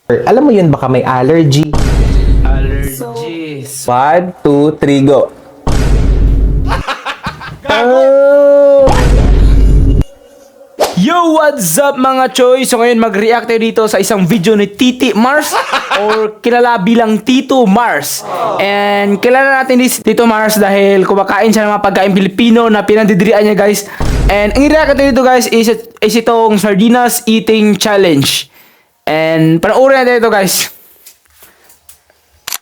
Alam mo yun, baka may allergy. Allergies. 1, 2, 3, go. Oh! Yo, what's up mga choy? So ngayon mag-react tayo dito sa isang video ni Titi Mars or kilala bilang Tito Mars. And kilala natin si Tito Mars dahil kumakain siya ng mga pagkain Pilipino na pinandidirian niya, guys. And ang i-react natin dito, guys, is itong Sardinas Eating Challenge. And panoorin natin ito, guys.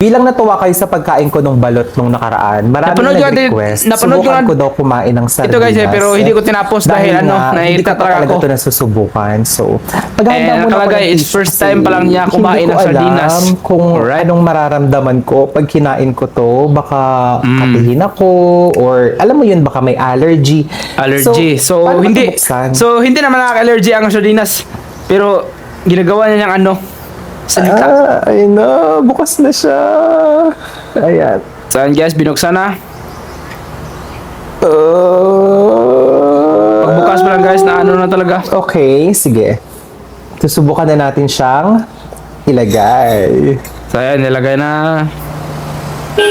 Bilang natuwa kayo sa pagkain ko nung balot nung nakaraan, marami nag-request. Subukan ko daw kumain ng sardinas. Ito, guys, pero hindi ko tinapos dahil nahihirita talaga ako. Ito nasusubukan. So, paghahanda muna ako ng it's first time pa lang niya kumain ng sardinas. Hindi ko alam kung anong mararamdaman ko pag kinain ko to. Baka katihin ako or alam mo yun, baka may allergy. So hindi naman nakaka-allergy ang sardinas. Pero ginagawa niya ng ano, salita. Ayun na, bukas na siya. Ayan. So guys, binuksan na. Pagbukas pa lang, guys, na ano na talaga. Okay, sige. Susubukan na natin siyang ilagay. So ayan, nilagay na.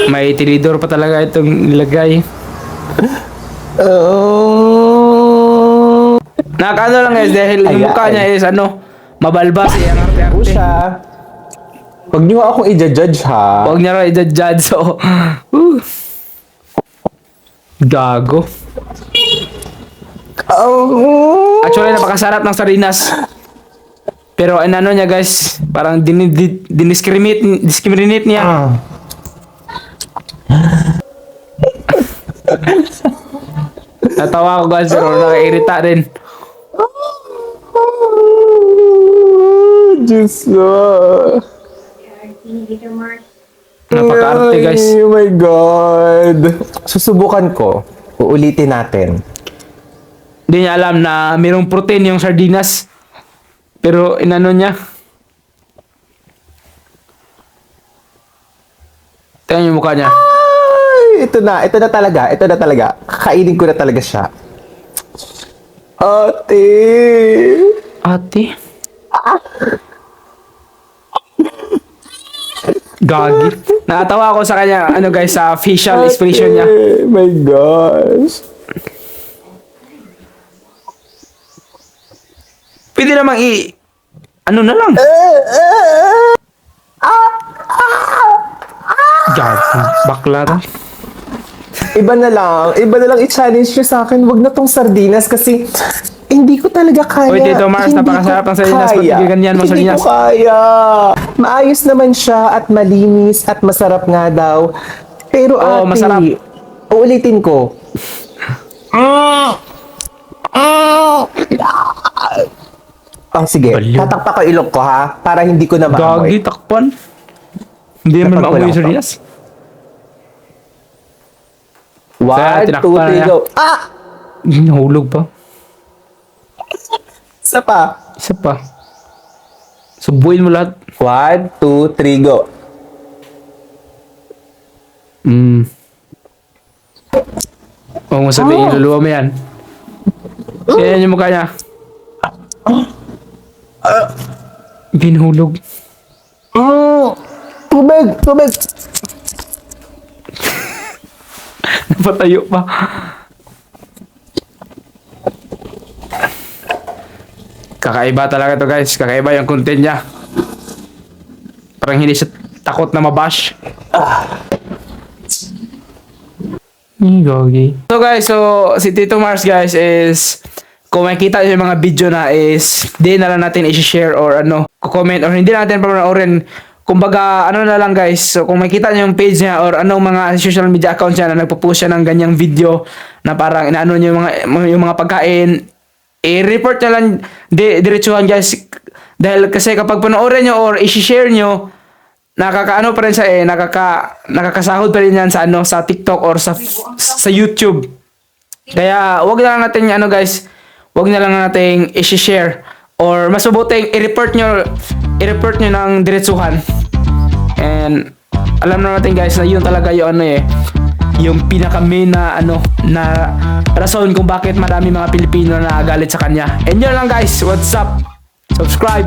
May tinidor pa talaga itong nilagay. Nakakano lang, guys, dahil yung mukha niya is ano, mabalbas, ang arte-arte. Siya. Huwag niyo akong i-judge, ha? Huwag niya rin i-judge. So, gago. Actually, napakasarap ng sardinas. Pero ano niya, guys, parang discriminate niya. Natawa ako, guys, pero nakairita rin. Diyos ko. Napaka-arte, guys. Oh my God. Susubukan ko. Uulitin natin. Hindi niya alam na mayroong protein yung sardinas. Pero inano niya. Tingnan yung mukha niya. Ay, ito na talaga. Kakainin ko na talaga siya. Ate. Gagi. Nakatawa ako sa kanya, ano, guys, sa facial expression niya. Oh my gosh. Pwede namang ano na lang. Gagi. Bakla na. Iba na lang i-challenge nyo sa akin. Wag na tong sardinas kasi hindi ko talaga kaya. Uy, Tito Mars, napakasarap ng sardinas. Pag ganyan mo sardinas. Hindi ko kaya. Maayos naman siya at malinis at masarap nga daw. Pero ate, masarap. Uulitin ko. Sige. Baliw. Tatakpa ko ilok ko, ha? Para hindi ko na maamoy. Gagi, takpan. Hindi naman maamoy yung sardinas. 1, 2, 3, go. Nahulog pa. Isa pa. Subuin mo lahat. 1, 2, 3, go. Huwag mo sabihin, iluluwa mo yan. Siyan yung mukha niya. Ginhulog. Tubig. Napatayo pa. Kakaiba talaga to, guys. Kakaiba yung content niya. Parang hindi siya takot na mabash. Gagi. So guys, si Tito Mars, guys, is kung makikita yung mga video na is di na lang natin i-share or ano, comment or hindi natin panoorin. Kumbaga, ano na lang, guys. So kung makikita niyo yung page niya or anong mga social media accounts niya na nagpo-post siya ng ganyang video na parang inaano niyo yung mga pagkain, i-report niya lang diretsuhan, guys. Dahil kasi kapag panoorin niyo or i-share niyo, nakakaano pa rin siya nakakasahod pa rin yan sa ano, sa TikTok or sa YouTube. Kaya wag na lang natin guys, wag na lang nating i-share or mas mabuting i-report nyo ng diretsuhan. And alam na natin, guys, na yun talaga yung yung pinaka main na na rason kung bakit marami mga Pilipino na galit sa kanya. And yun lang, guys. What's up? Subscribe.